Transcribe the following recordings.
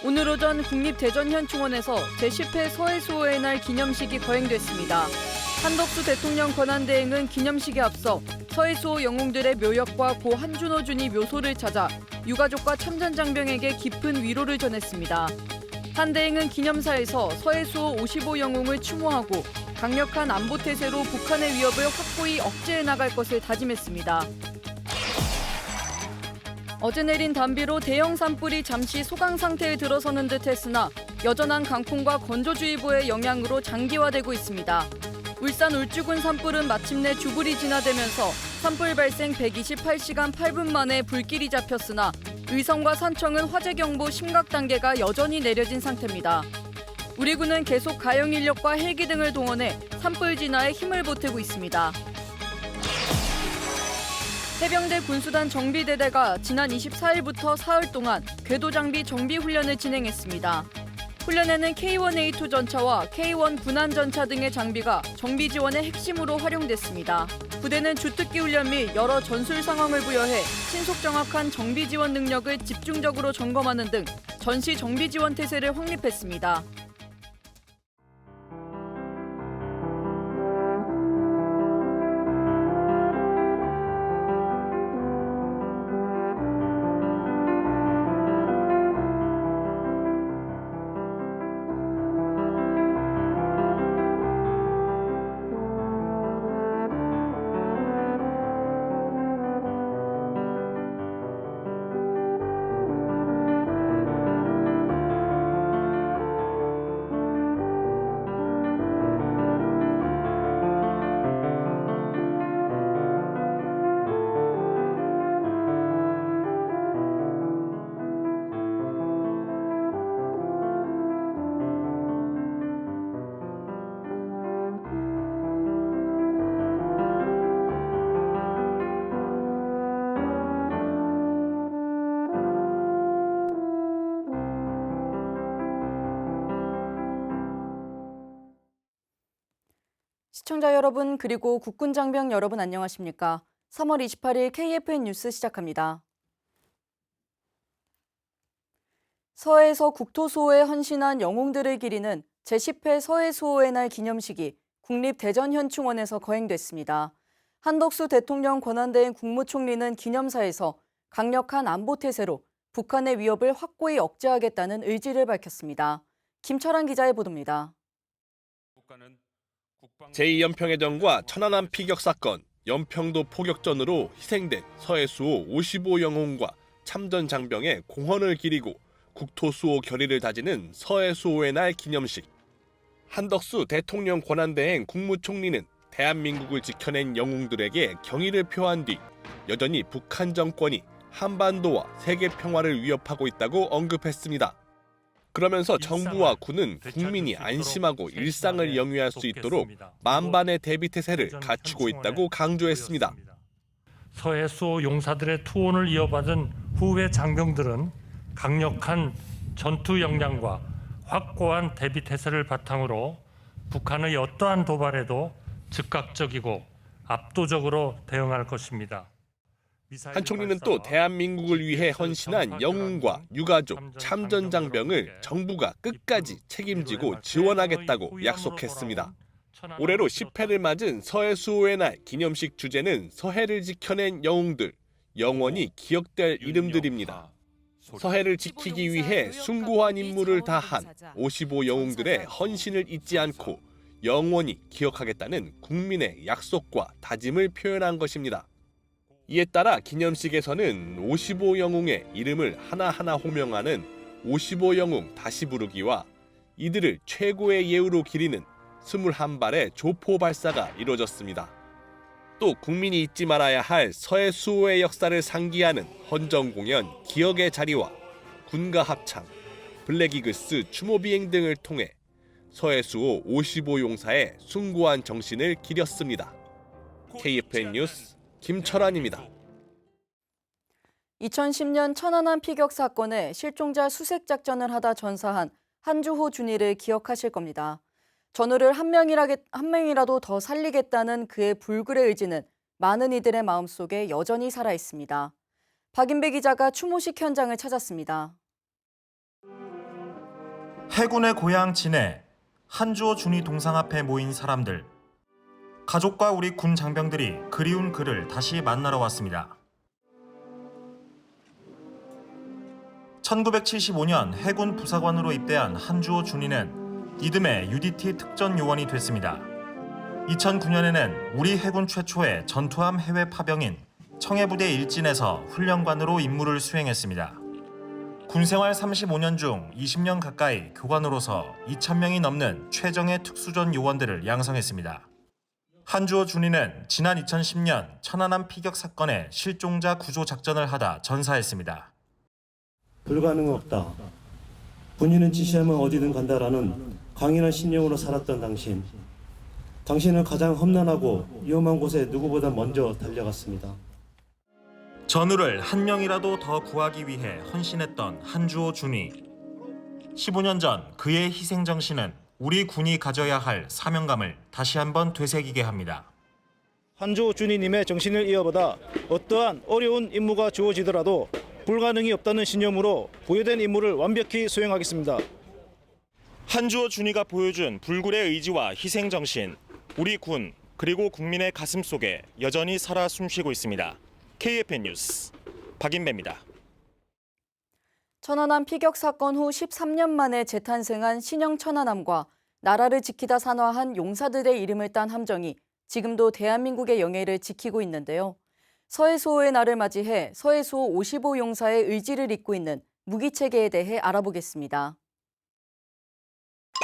오늘 오전 국립대전현충원에서 제10회 서해수호의 날 기념식이 거행됐습니다. 한덕수 대통령 권한대행은 기념식에 앞서 서해수호 영웅들의 묘역과 고 한준호 준이 묘소를 찾아 유가족과 참전장병에게 깊은 위로를 전했습니다. 한 대행은 기념사에서 서해수호 55 영웅을 추모하고 강력한 안보태세로 북한의 위협을 확고히 억제해 나갈 것을 다짐했습니다. 어제 내린 단비로 대형 산불이 잠시 소강 상태에 들어서는 듯 했으나 여전한 강풍과 건조주의보의 영향으로 장기화되고 있습니다. 울산 울주군 산불은 마침내 주불이 진화되면서 산불 발생 128시간 8분 만에 불길이 잡혔으나 의성과 산청은 화재 경보 심각 단계가 여전히 내려진 상태입니다. 우리 군은 계속 가용 인력과 헬기 등을 동원해 산불 진화에 힘을 보태고 있습니다. 해병대 군수단 정비대대가 지난 24일부터 사흘 동안 궤도 장비 정비 훈련을 진행했습니다. 훈련에는 K1A2 전차와 K1 군안 전차 등의 장비가 정비 지원의 핵심으로 활용됐습니다. 부대는 주특기 훈련 및 여러 전술 상황을 부여해 신속 정확한 정비 지원 능력을 집중적으로 점검하는 등 전시 정비 지원 태세를 확립했습니다. 시청자 여러분 그리고 국군 장병 여러분 안녕하십니까? 3월 28일 KFN 뉴스 시작합니다. 서해에서 국토수호에 헌신한 영웅들을 기리는 제10회 서해수호의 날 기념식이 국립대전현충원에서 거행됐습니다. 한덕수 대통령 권한대행 국무총리는 기념사에서 강력한 안보태세로 북한의 위협을 확고히 억제하겠다는 의지를 밝혔습니다. 김철환 기자의 보도입니다. 제2연평해전과 천안함 피격 사건, 연평도 포격전으로 희생된 서해수호 55 영웅과 참전 장병의 공헌을 기리고 국토수호 결의를 다지는 서해수호의 날 기념식. 한덕수 대통령 권한대행 국무총리는 대한민국을 지켜낸 영웅들에게 경의를 표한 뒤 여전히 북한 정권이 한반도와 세계 평화를 위협하고 있다고 언급했습니다. 그러면서 정부와 군은 국민이 안심하고 일상을 영위할 수 있도록 만반의 대비태세를 갖추고 있다고 강조했습니다. 서해수호 용사들의 투혼을 이어받은 후배 장병들은 강력한 전투 역량과 확고한 대비태세를 바탕으로 북한의 어떠한 도발에도 즉각적이고 압도적으로 대응할 것입니다. 한 총리는 또 대한민국을 위해 헌신한 영웅과 유가족, 참전장병을 정부가 끝까지 책임지고 지원하겠다고 약속했습니다. 올해로 10회를 맞은 서해수호의 날 기념식 주제는 서해를 지켜낸 영웅들, 영원히 기억될 이름들입니다. 서해를 지키기 위해 숭고한 임무를 다한 55 영웅들의 헌신을 잊지 않고 영원히 기억하겠다는 국민의 약속과 다짐을 표현한 것입니다. 이에 따라 기념식에서는 55 영웅의 이름을 하나하나 호명하는 55 영웅 다시 부르기와 이들을 최고의 예우로 기리는 21발의 조포 발사가 이루어졌습니다. 또 국민이 잊지 말아야 할 서해수호의 역사를 상기하는 헌정 공연 기억의 자리와 군가 합창, 블랙이글스 추모 비행 등을 통해 서해수호 55 용사의 숭고한 정신을 기렸습니다. KFN 뉴스 김철환입니다. 2010년 천안함 피격 사건에 실종자 수색 작전을 하다 전사한 한주호 준이를 기억하실 겁니다. 전우를 한 명이라도 더 살리겠다는 그의 불굴의 의지는 많은 이들의 마음속에 여전히 살아 있습니다. 박인배 기자가 추모식 현장을 찾았습니다. 해군의 고향 진해 한주호 준이 동상 앞에 모인 사람들. 가족과 우리 군 장병들이 그리운 그를 다시 만나러 왔습니다. 1975년 해군 부사관으로 입대한 한주호 준이는 이듬해 UDT 특전 요원이 됐습니다. 2009년에는 우리 해군 최초의 전투함 해외 파병인 청해부대 일진에서 훈련관으로 임무를 수행했습니다. 군생활 35년 중 20년 가까이 교관으로서 2,000명이 넘는 최정예 특수전 요원들을 양성했습니다. 한주호 준이는 지난 2010년 천안함 피격 사건의 실종자 구조 작전을 하다 전사했습니다. 불가능은 없다. 군인은 지시하면 어디든 간다라는 강인한 신념으로 살았던 당신. 당신은 가장 험난하고 위험한 곳에 누구보다 먼저 달려갔습니다. 전우를 한 명이라도 더 구하기 위해 헌신했던 한주호 준이. 15년 전 그의 희생 정신은 우리 군이 가져야 할 사명감을 다시 한번 되새기게 합니다. 한주호 준이님의 정신을 이어받아 어떠한 어려운 임무가 주어지더라도 불가능이 없다는 신념으로 부여된 임무를 완벽히 수행하겠습니다. 한주호 준이가 보여준 불굴의 의지와 희생 정신, 우리 군 그리고 국민의 가슴 속에 여전히 살아 숨쉬고 있습니다. KFN 뉴스 박인배입니다. 천안함 피격 사건 후 13년 만에 재탄생한 신형 천안함과 나라를 지키다 산화한 용사들의 이름을 딴 함정이 지금도 대한민국의 영예를 지키고 있는데요. 서해수호의 날을 맞이해 서해수호 55 용사의 의지를 잇고 있는 무기체계에 대해 알아보겠습니다.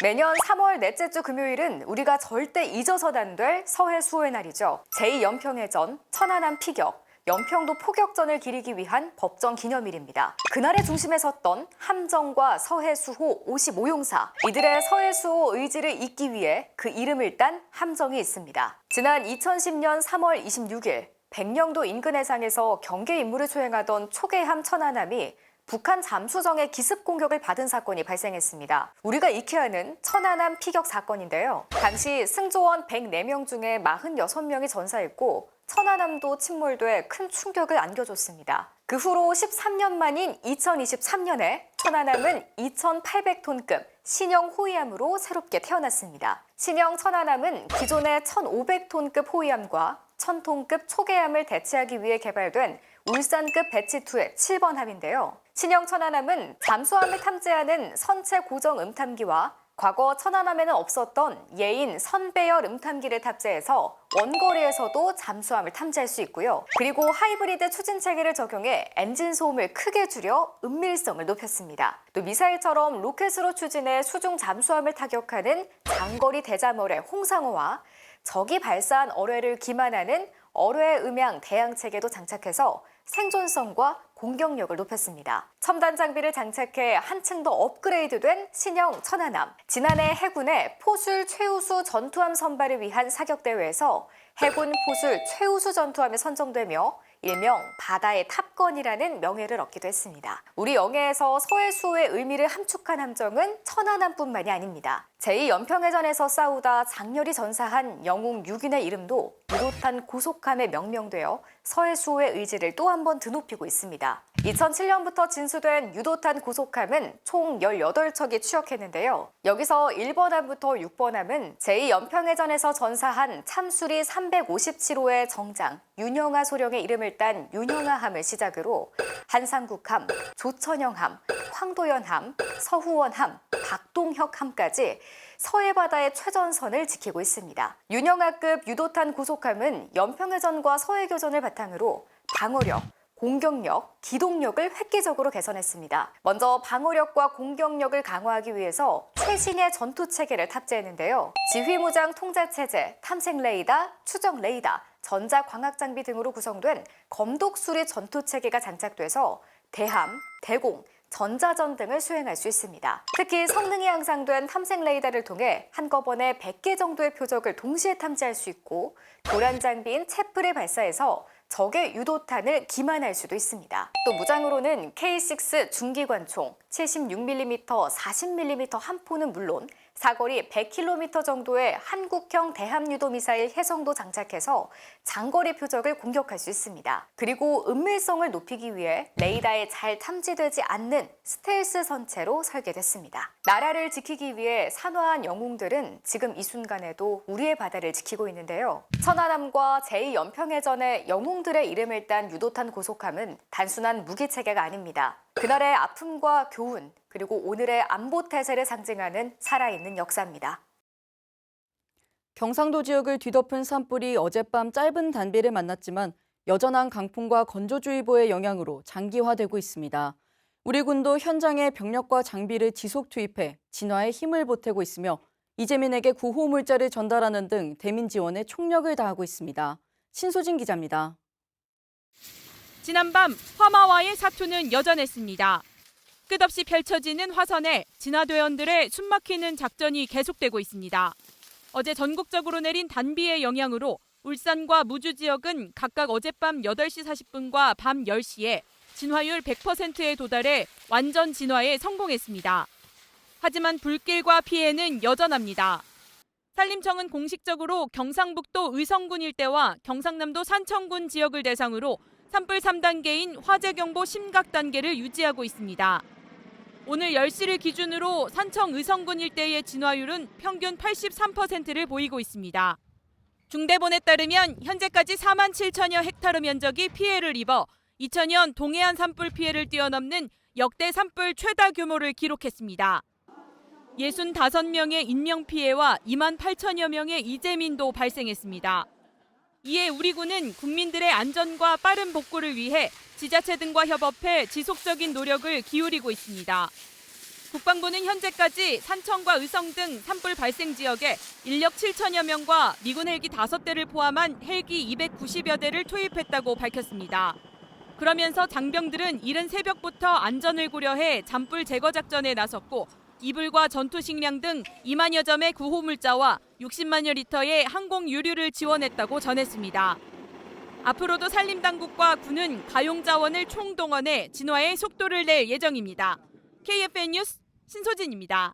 매년 3월 넷째 주 금요일은 우리가 절대 잊어서는 안 될 서해수호의 날이죠. 제2연평해전, 천안함 피격, 연평도 포격전을 기리기 위한 법정 기념일입니다. 그날의 중심에 섰던 함정과 서해수호 55용사, 이들의 서해수호 의지를 잇기 위해 그 이름을 딴 함정이 있습니다. 지난 2010년 3월 26일 백령도 인근 해상에서 경계 임무를 수행하던 초계함 천안함이 북한 잠수정의 기습 공격을 받은 사건이 발생했습니다. 우리가 익혀야 하는 천안함 피격 사건인데요. 당시 승조원 104명 중에 46명이 전사했고 천안함도 침몰돼 큰 충격을 안겨줬습니다. 그 후로 13년 만인 2023년에 천안함은 2,800톤급 신형 호위함으로 새롭게 태어났습니다. 신형 천안함은 기존의 1,500톤급 호위함과 1,000톤급 초계함을 대체하기 위해 개발된 울산급 배치2의 7번 함인데요. 신형 천안함은 잠수함을 탐지하는 선체 고정 음탐기와 과거 천안함에는 없었던 예인 선배열 음탐기를 탑재해서 원거리에서도 잠수함을 탐지할 수 있고요. 그리고 하이브리드 추진 체계를 적용해 엔진 소음을 크게 줄여 은밀성을 높였습니다. 또 미사일처럼 로켓으로 추진해 수중 잠수함을 타격하는 장거리 대잠어뢰 홍상어와 적이 발사한 어뢰를 기만하는 어뢰 음향 대양 체계도 장착해서 생존성과 공격력을 높였습니다. 첨단 장비를 장착해 한층 더 업그레이드된 신형 천안함. 지난해 해군의 포술 최우수 전투함 선발을 위한 사격대회에서 해군 포술 최우수 전투함에 선정되며 일명 바다의 탑건이라는 명예를 얻기도 했습니다. 우리 영해에서 서해수호의 의미를 함축한 함정은 천안함뿐만이 아닙니다. 제2연평해전에서 싸우다 장렬히 전사한 영웅 6인의 이름도 유도탄 고속함에 명명되어 서해수호의 의지를 또 한 번 드높이고 있습니다. 2007년부터 진수된 유도탄 고속함은 총 18척이 추격했는데요. 여기서 1번함부터 6번함은 제2연평해전에서 전사한 참수리 357호의 정장 윤영하 소령의 이름을 딴 윤영하함을 시작으로 한상국함, 조천영함, 황도연함, 서후원함, 박동혁함까지 서해바다의 최전선을 지키고 있습니다. 윤영하급 유도탄 고속함은 연평해전과 서해교전을 바탕으로 방어력, 공격력, 기동력을 획기적으로 개선했습니다. 먼저 방어력과 공격력을 강화하기 위해서 최신의 전투체계를 탑재했는데요. 지휘무장 통제체제, 탐색 레이더, 추적 레이더, 전자광학장비 등으로 구성된 검독수리 전투체계가 장착돼서 대함, 대공, 전자전 등을 수행할 수 있습니다. 특히 성능이 향상된 탐색 레이더를 통해 한꺼번에 100개 정도의 표적을 동시에 탐지할 수 있고 도란 장비인 채플을 발사해서 적의 유도탄을 기만할 수도 있습니다. 또 무장으로는 K6 중기관총, 76mm, 40mm 한 포는 물론 사거리 100km 정도의 한국형 대함유도 미사일 해성도 장착해서 장거리 표적을 공격할 수 있습니다. 그리고 은밀성을 높이기 위해 레이더에 잘 탐지되지 않는 스텔스 선체로 설계됐습니다. 나라를 지키기 위해 산화한 영웅들은 지금 이 순간에도 우리의 바다를 지키고 있는데요. 천안함과 제2연평해전의 영웅들의 이름을 딴 유도탄 고속함은 단순한 무기체계가 아닙니다. 그날의 아픔과 교훈, 그리고 오늘의 안보 태세를 상징하는 살아있는 역사입니다. 경상도 지역을 뒤덮은 산불이 어젯밤 짧은 단비를 만났지만 여전한 강풍과 건조주의보의 영향으로 장기화되고 있습니다. 우리 군도 현장에 병력과 장비를 지속 투입해 진화에 힘을 보태고 있으며 이재민에게 구호 물자를 전달하는 등 대민 지원에 총력을 다하고 있습니다. 신소진 기자입니다. 지난밤 화마와의 사투는 여전했습니다. 끝없이 펼쳐지는 화선에 진화대원들의 숨막히는 작전이 계속되고 있습니다. 어제 전국적으로 내린 단비의 영향으로 울산과 무주 지역은 각각 어젯밤 8시 40분과 밤 10시에 진화율 100%에 도달해 완전 진화에 성공했습니다. 하지만 불길과 피해는 여전합니다. 산림청은 공식적으로 경상북도 의성군 일대와 경상남도 산청군 지역을 대상으로 산불 3단계인 화재경보 심각 단계를 유지하고 있습니다. 오늘 10시를 기준으로 산청 의성군 일대의 진화율은 평균 83%를 보이고 있습니다. 중대본에 따르면 현재까지 4만 7천여 헥타르 면적이 피해를 입어 2000년 동해안 산불 피해를 뛰어넘는 역대 산불 최다 규모를 기록했습니다. 65명의 인명피해와 2만 8천여 명의 이재민도 발생했습니다. 이에 우리 군은 국민들의 안전과 빠른 복구를 위해 지자체 등과 협업해 지속적인 노력을 기울이고 있습니다. 국방부는 현재까지 산청과 의성 등 산불 발생 지역에 인력 7천여 명과 미군 헬기 5대를 포함한 헬기 290여 대를 투입했다고 밝혔습니다. 그러면서 장병들은 이른 새벽부터 안전을 고려해 잔불 제거 작전에 나섰고 이불과 전투 식량 등 2만여 점의 구호 물자와 60만여 리터의 항공 유류를 지원했다고 전했습니다. 앞으로도 산림당국과 군은 가용 자원을 총동원해 진화에 속도를 낼 예정입니다. KFN 뉴스 신소진입니다.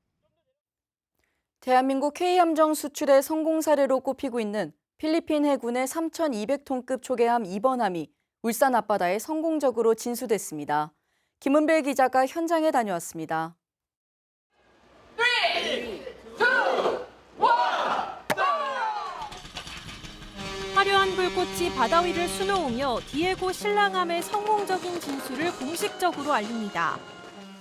대한민국 K함정 수출의 성공 사례로 꼽히고 있는 필리핀 해군의 3,200톤급 초계함 2번함이 울산 앞바다에 성공적으로 진수됐습니다. 김은별 기자가 현장에 다녀왔습니다. 화려한 불꽃이 바다 위를 수놓으며 디에고 신랑함의 성공적인 진수를 공식적으로 알립니다.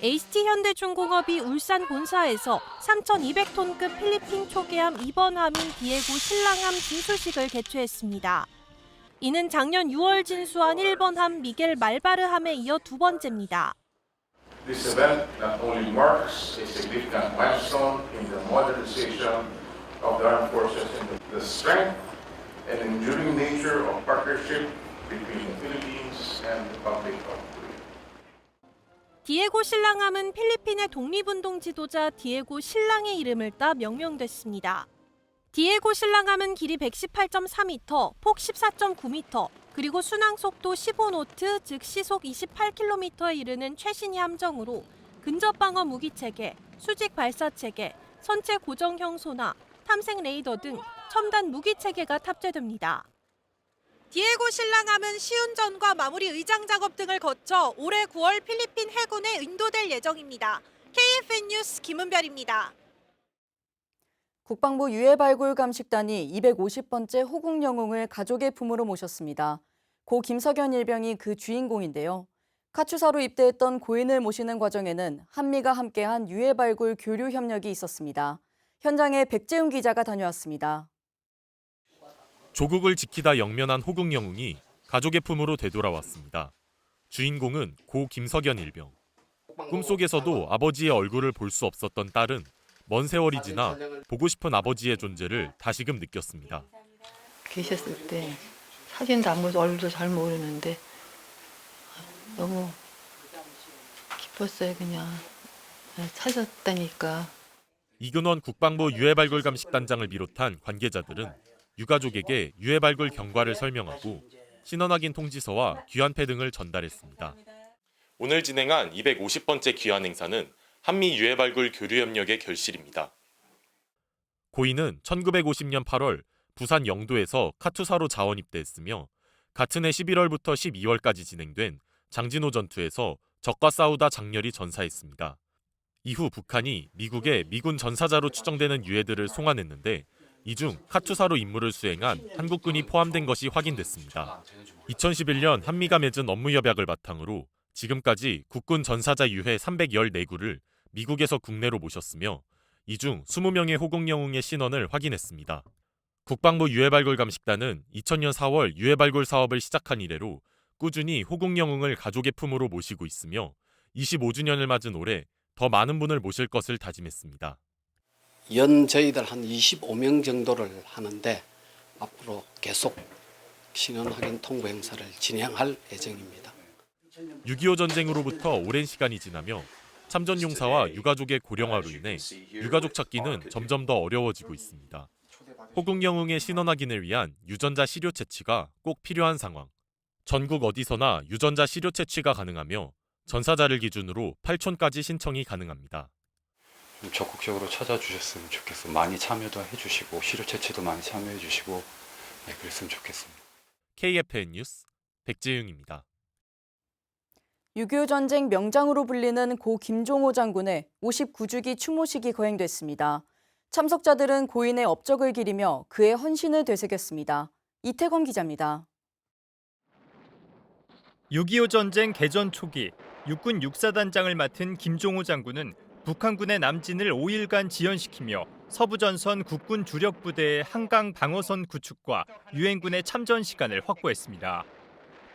HT현대중공업이 울산 본사에서 3,200톤급 필리핀 초계함 2번함인 디에고 신랑함 진수식을 개최했습니다. 이는 작년 6월 진수한 1번함 미겔 말바르함에 이어 두 번째입니다. This event not only marks a significant milestone in the modernization of the armed forces and the strength and enduring nature of partnership between the Philippines and the Republic of Korea. 디에고 신랑함은 필리핀의 독립운동 지도자 디에고 신랑의 이름을 따 명명됐습니다. 디에고 신랑함은 길이 118.4m, 폭 14.9m, 그리고 순항 속도 15노트, 즉 시속 28km에 이르는 최신의 함정으로 근접 방어 무기 체계, 수직 발사 체계, 선체 고정형 소나, 탐색 레이더 등 첨단 무기 체계가 탑재됩니다. 디에고 신랑함은 시운전과 마무리 의장 작업 등을 거쳐 올해 9월 필리핀 해군에 인도될 예정입니다. KFN 뉴스 김은별입니다. 국방부 유해발굴 감식단이 250번째 호국 영웅을 가족의 품으로 모셨습니다. 고 김석연 일병이 그 주인공인데요. 카투사로 입대했던 고인을 모시는 과정에는 한미가 함께한 유해발굴 교류 협력이 있었습니다. 현장에 백재훈 기자가 다녀왔습니다. 조국을 지키다 영면한 호국 영웅이 가족의 품으로 되돌아왔습니다. 주인공은 고 김석연 일병. 꿈속에서도 아버지의 얼굴을 볼 수 없었던 딸은 먼 세월이 지나 보고 싶은 아버지의 존재를 다시금 느꼈습니다. 계셨을 때 사진도 안 보고 얼굴도 잘 모르는데 너무 기뻤어요. 그냥 찾았다니까. 이근원 국방부 유해발굴 감식단장을 비롯한 관계자들은 유가족에게 유해발굴 경과를 설명하고 신원 확인 통지서와 귀환패 등을 전달했습니다. 오늘 진행한 250번째 귀환 행사는 한미 유해발굴 교류협력의 결실입니다. 고인은 1950년 8월 부산 영도에서 카투사로 자원 입대했으며 같은 해 11월부터 12월까지 진행된 장진호 전투에서 적과 싸우다 장렬히 전사했습니다. 이후 북한이 미국의 미군 전사자로 추정되는 유해들을 송환했는데 이 중 카투사로 임무를 수행한 한국군이 포함된 것이 확인됐습니다. 2011년 한미가 맺은 업무협약을 바탕으로 지금까지 국군 전사자 유해 314구를 미국에서 국내로 모셨으며 이 중 20명의 호국 영웅의 신원을 확인했습니다. 국방부 유해발굴 감식단은 2000년 4월 유해발굴 사업을 시작한 이래로 꾸준히 호국 영웅을 가족의 품으로 모시고 있으며 25주년을 맞은 올해 더 많은 분을 모실 것을 다짐했습니다. 연 저희들 한 25명 정도를 하는데 앞으로 계속 신원 확인 통보 행사를 진행할 예정입니다. 6.25 전쟁으로부터 오랜 시간이 지나며 참전 용사와 유가족의 고령화로 인해 유가족 찾기는 점점 더 어려워지고 있습니다. 호국 영웅의 신원 확인을 위한 유전자 시료 채취가 꼭 필요한 상황. 전국 어디서나 유전자 시료 채취가 가능하며 전사자를 기준으로 8촌까지 신청이 가능합니다. 적극적으로 찾아주셨으면 좋겠어요. 많이 참여도 해주시고 시료 채취도 많이 참여해주시고 그랬으면 좋겠습니다. KFN 뉴스 백재윤입니다. 6.25 전쟁 명장으로 불리는 고 김종호 장군의 59주기 추모식이 거행됐습니다. 참석자들은 고인의 업적을 기리며 그의 헌신을 되새겼습니다. 이태권 기자입니다. 6.25 전쟁 개전 초기 육군 육사단장을 맡은 김종호 장군은 북한군의 남진을 5일간 지연시키며 서부전선 국군 주력 부대의 한강 방어선 구축과 유엔군의 참전 시간을 확보했습니다.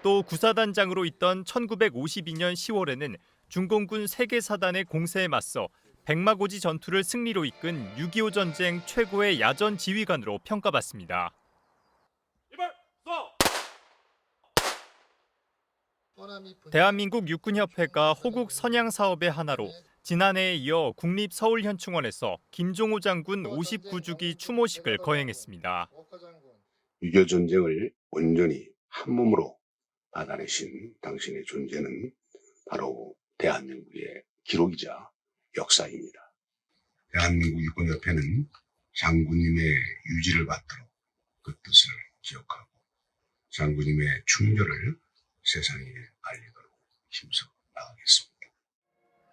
또 구사단장으로 있던 1952년 10월에는 중공군 세계사단의 공세에 맞서 백마고지 전투를 승리로 이끈 6.25 전쟁 최고의 야전 지휘관으로 평가받습니다. 대한민국 육군협회가 호국 선양 사업의 하나로 지난해에 이어 국립서울현충원에서 김종호 장군 59주기 추모식을 거행했습니다. 6.25 전쟁을 온전히 한 몸으로 받아내신 당신의 존재는 바로 대한민국의 기록이자 역사입니다. 대한민국 육군협회는 장군님의 유지를 받도록 그 뜻을 기억하고 장군님의 충절을 세상에 알리도록 힘써 나가겠습니다.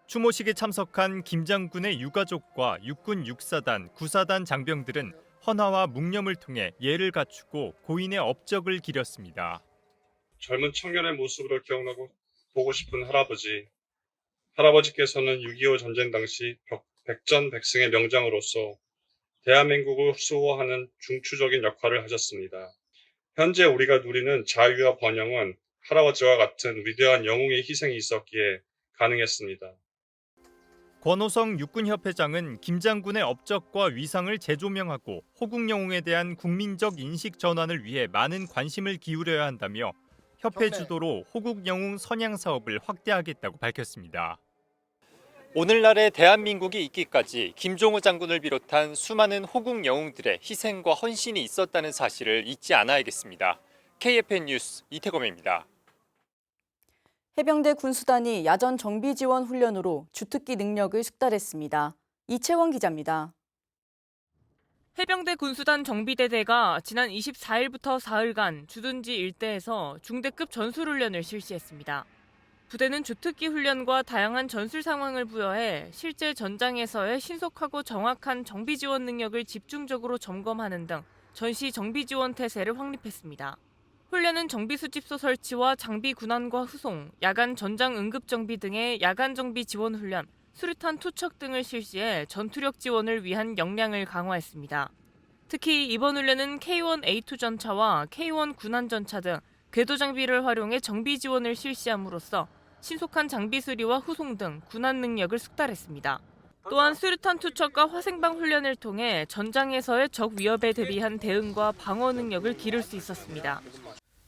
추모식에 참석한 김 장군의 유가족과 육군 육사단, 구사단 장병들은 헌화와 묵념을 통해 예를 갖추고 고인의 업적을 기렸습니다. 젊은 청년의 모습으로 기억나고 보고 싶은 할아버지. 할아버지께서는 6.25 전쟁 당시 백전백승의 명장으로서 대한민국을 수호하는 중추적인 역할을 하셨습니다. 현재 우리가 누리는 자유와 번영은 할아버지와 같은 위대한 영웅의 희생이 있었기에 가능했습니다. 권호성 육군협회장은 김 장군의 업적과 위상을 재조명하고 호국 영웅에 대한 국민적 인식 전환을 위해 많은 관심을 기울여야 한다며 협회 주도로 호국 영웅 선양 사업을 확대하겠다고 밝혔습니다. 오늘날의 대한민국이 있기까지 김종호 장군을 비롯한 수많은 호국 영웅들의 희생과 헌신이 있었다는 사실을 잊지 않아야겠습니다. KFN 뉴스 이태검입니다. 해병대 군수단이 야전 정비 지원 훈련으로 주특기 능력을 숙달했습니다. 이채원 기자입니다. 해병대 군수단 정비대대가 지난 24일부터 사흘간 주둔지 일대에서 중대급 전술훈련을 실시했습니다. 부대는 주특기 훈련과 다양한 전술 상황을 부여해 실제 전장에서의 신속하고 정확한 정비 지원 능력을 집중적으로 점검하는 등 전시 정비 지원 태세를 확립했습니다. 훈련은 정비 수집소 설치와 장비 군환과 후송, 야간 전장 응급 정비 등의 야간 정비 지원 훈련, 수류탄 투척 등을 실시해 전투력 지원을 위한 역량을 강화했습니다. 특히 이번 훈련은 K1A2 전차와 K1 군환 전차 등 궤도 장비를 활용해 정비 지원을 실시함으로써 신속한 장비 수리와 후송 등 군환 능력을 숙달했습니다. 또한 수류탄 투척과 화생방 훈련을 통해 전장에서의 적 위협에 대비한 대응과 방어 능력을 기를 수 있었습니다.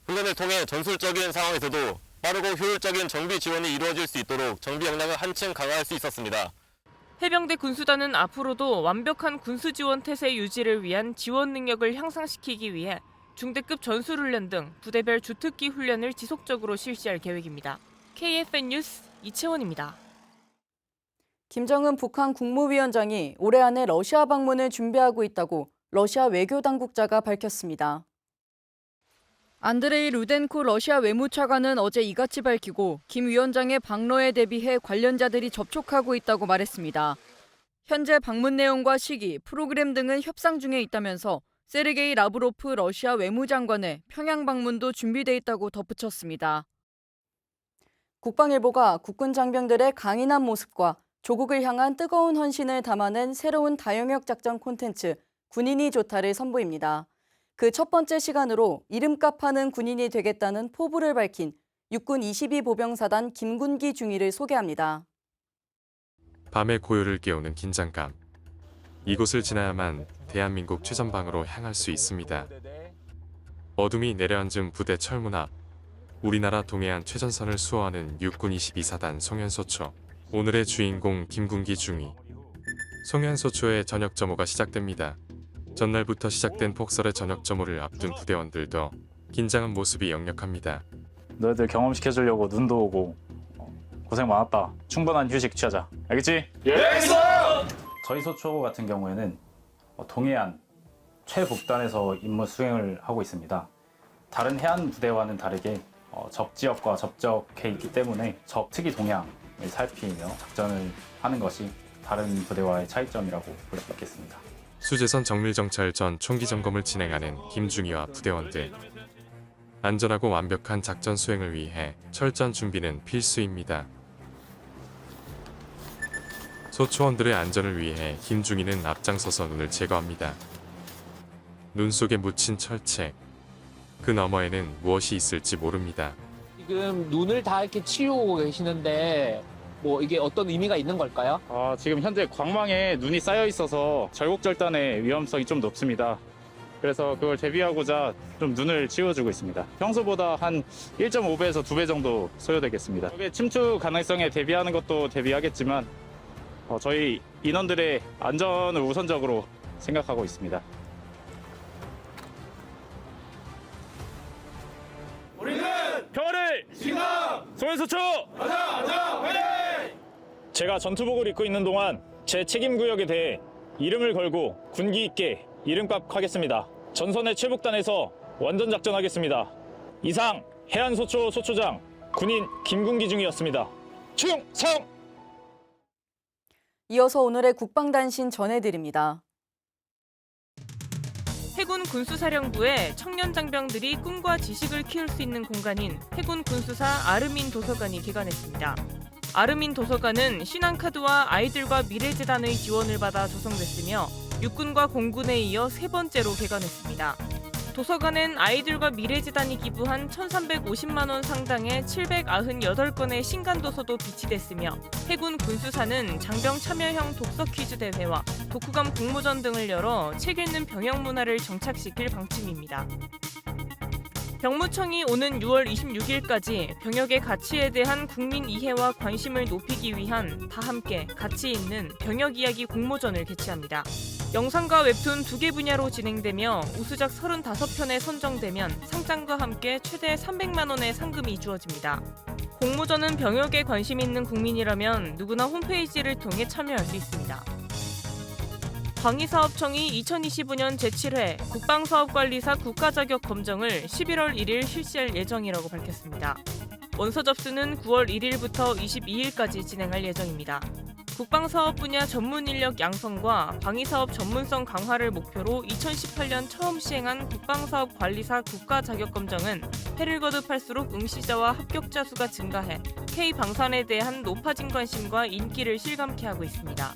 훈련을 통해 전술적인 상황에서도 빠르고 효율적인 정비 지원이 이루어질 수 있도록 정비 역량을 한층 강화할 수 있었습니다. 해병대 군수단은 앞으로도 완벽한 군수 지원 태세 유지를 위한 지원 능력을 향상시키기 위해 중대급 전술훈련 등 부대별 주특기 훈련을 지속적으로 실시할 계획입니다. KFN 뉴스 이채원입니다. 김정은 북한 국무위원장이 올해 안에 러시아 방문을 준비하고 있다고 러시아 외교당국자가 밝혔습니다. 안드레이 루덴코 러시아 외무차관은 어제 이같이 밝히고 김 위원장의 방로에 대비해 관련자들이 접촉하고 있다고 말했습니다. 현재 방문 내용과 시기, 프로그램 등은 협상 중에 있다면서 세르게이 라브로프 러시아 외무장관의 평양 방문도 준비돼 있다고 덧붙였습니다. 국방일보가 국군 장병들의 강인한 모습과 조국을 향한 뜨거운 헌신을 담아낸 새로운 다영역 작전 콘텐츠 군인이 좋다를 선보입니다. 그 첫 번째 시간으로 이름값 하는 군인이 되겠다는 포부를 밝힌 육군 22보병사단 김군기 중위를 소개합니다. 밤의 고요를 깨우는 긴장감. 이곳을 지나야만 대한민국 최전방으로 향할 수 있습니다. 어둠이 내려앉은 부대 철문 앞. 우리나라 동해안 최전선을 수호하는 육군 22사단 송현소초. 오늘의 주인공 김군기 중위. 송현소초의 저녁 점호가 시작됩니다. 전날부터 시작된 폭설의 저녁 점호를 앞둔 부대원들도 긴장한 모습이 역력합니다. 너희들 경험시켜주려고 눈도 오고 고생 많았다. 충분한 휴식 취하자. 알겠지? 예, 알겠어! 저희 소초 같은 경우에는 동해안 최북단에서 임무 수행을 하고 있습니다. 다른 해안 부대와는 다르게 적지역과 접적해 있기 때문에 적 특이 동향을 살피며 작전을 하는 것이 다른 부대와의 차이점이라고 볼 수 있겠습니다. 수재선 정밀정찰 전 총기 점검을 진행하는 김중위와 부대원들. 안전하고 완벽한 작전 수행을 위해 철저한 준비는 필수입니다. 소초원들의 안전을 위해 김중위는 앞장서서 눈을 제거합니다. 눈 속에 묻힌 철책. 그 너머에는 무엇이 있을지 모릅니다. 지금 눈을 다 이렇게 치우고 계시는데 뭐 이게 어떤 의미가 있는 걸까요? 지금 현재 광망에 눈이 쌓여 있어서 절곡절단의 위험성이 좀 높습니다. 그래서 그걸 대비하고자 좀 눈을 치워주고 있습니다. 평소보다 한 1.5배에서 2배 정도 소요되겠습니다. 이게 침투 가능성에 대비하는 것도 대비하겠지만 저희 인원들의 안전을 우선적으로 생각하고 있습니다. 우리는 평화를 지금 송현소초 가자 화이팅! 제가 전투복을 입고 있는 동안 제 책임 구역에 대해 이름을 걸고 군기 있게 이름값 하겠습니다. 전선의 최북단에서 원전 작전하겠습니다. 이상 해안소초 소초장 군인 김군기 중이었습니다. 충성! 이어서 오늘의 국방단신 전해드립니다. 해군 군수사령부에 청년 장병들이 꿈과 지식을 키울 수 있는 공간인 해군 군수사 아르민 도서관이 개관했습니다. 아르민 도서관은 신한카드와 아이들과 미래재단의 지원을 받아 조성됐으며 육군과 공군에 이어 세 번째로 개관했습니다. 도서관엔 아이들과 미래재단이 기부한 1,350만 원 상당의 798건의 신간도서도 비치됐으며 해군 군수사는 장병 참여형 독서 퀴즈 대회와 독후감 공모전 등을 열어 책 읽는 병영 문화를 정착시킬 방침입니다. 병무청이 오는 6월 26일까지 병역의 가치에 대한 국민 이해와 관심을 높이기 위한 다 함께 가치 있는 병역 이야기 공모전을 개최합니다. 영상과 웹툰 2개 분야로 진행되며 우수작 35편에 선정되면 상장과 함께 최대 300만 원의 상금이 주어집니다. 공모전은 병역에 관심 있는 국민이라면 누구나 홈페이지를 통해 참여할 수 있습니다. 방위사업청이 2025년 제7회 국방사업관리사 국가자격검정을 11월 1일 실시할 예정이라고 밝혔습니다. 원서 접수는 9월 1일부터 22일까지 진행할 예정입니다. 국방사업 분야 전문 인력 양성과 방위사업 전문성 강화를 목표로 2018년 처음 시행한 국방사업관리사 국가자격검정은 해를 거듭할수록 응시자와 합격자 수가 증가해 K방산에 대한 높아진 관심과 인기를 실감케 하고 있습니다.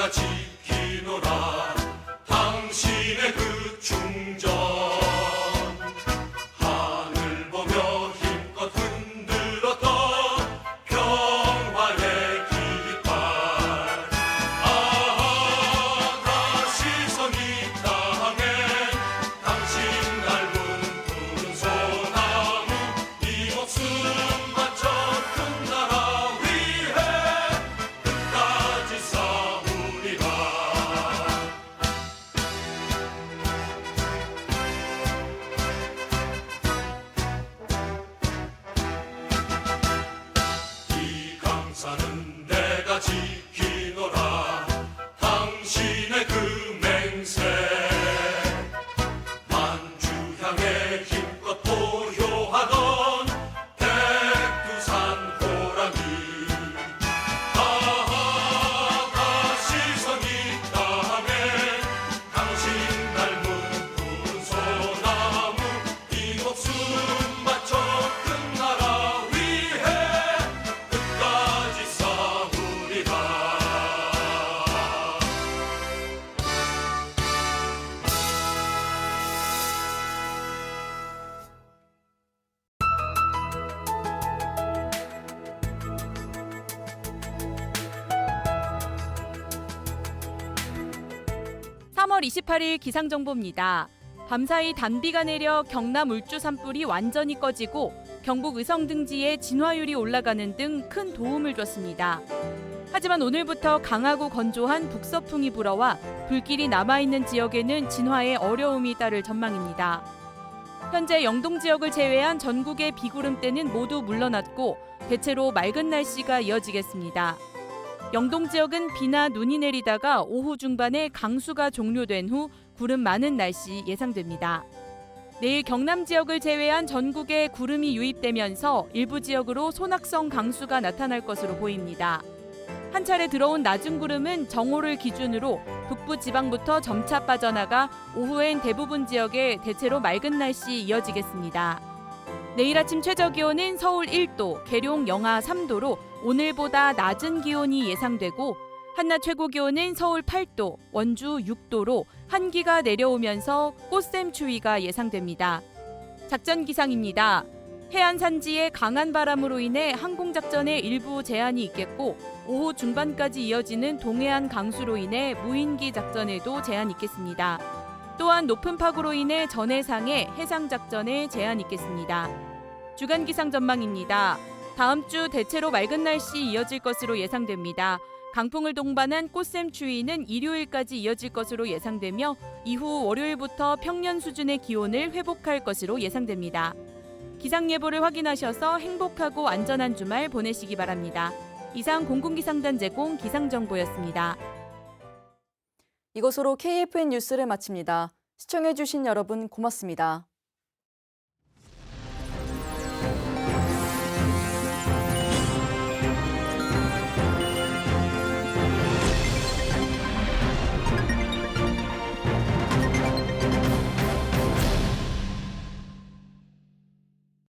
내가 지키노라 당신의 그 충전 하늘 보며 힘껏 흔들었던 평화의 깃발 다시 선 이 땅에 당신 닮은 푸른 소나무 이 목숨 바쳐 큰 나라 위해 끝까지 싸우리라. 이 강산은 내가 지키노라 당신의 그 맹세 만주향에 힘껏 포효하던 백두산 호랑이 다시 선 이 땅에 당신 닮은 푸른 소나무 이 목숨 바쳐 큰 나라 위해 끝까지 싸우리라. (3월 28일) 기상정보입니다. 밤사이 단비가 내려 경남 울주 산불이 완전히 꺼지고 경북 의성 등지에 진화율이 올라가는 등 큰 도움을 줬습니다. 하지만 오늘부터 강하고 건조한 북서풍이 불어와 불길이 남아있는 지역에는 진화에 어려움이 따를 전망입니다. 현재 영동 지역을 제외한 전국의 비구름대는 모두 물러났고 대체로 맑은 날씨가 이어지겠습니다. 영동 지역은 비나 눈이 내리다가 오후 중반에 강수가 종료된 후 구름 많은 날씨 예상됩니다. 내일 경남 지역을 제외한 전국에 구름이 유입되면서 일부 지역으로 소낙성 강수가 나타날 것으로 보입니다. 한 차례 들어온 낮은 구름은 정오를 기준으로 북부 지방부터 점차 빠져나가 오후엔 대부분 지역에 대체로 맑은 날씨 이어지겠습니다. 내일 아침 최저기온은 서울 1도, 계룡 영하 3도로 오늘보다 낮은 기온이 예상되고 한낮 최고기온은 서울 8도, 원주 6도로 한기가 내려오면서 꽃샘 추위가 예상됩니다. 작전 기상입니다. 해안 산지의 강한 바람으로 인해 항공작전에 일부 제한이 있겠고 오후 중반까지 이어지는 동해안 강수로 인해 무인기 작전에도 제한이 있겠습니다. 또한 높은 파고로 인해 전해상의 해상작전에 제한이 있겠습니다. 주간 기상 전망입니다. 다음 주 대체로 맑은 날씨 이어질 것으로 예상됩니다. 강풍을 동반한 꽃샘 추위는 일요일까지 이어질 것으로 예상되며 이후 월요일부터 평년 수준의 기온을 회복할 것으로 예상됩니다. 기상 예보를 확인하셔서 행복하고 안전한 주말 보내시기 바랍니다. 이상 공군기상단 제공 기상정보였습니다. 이것으로 KFN 뉴스를 마칩니다. 시청해주신 여러분 고맙습니다.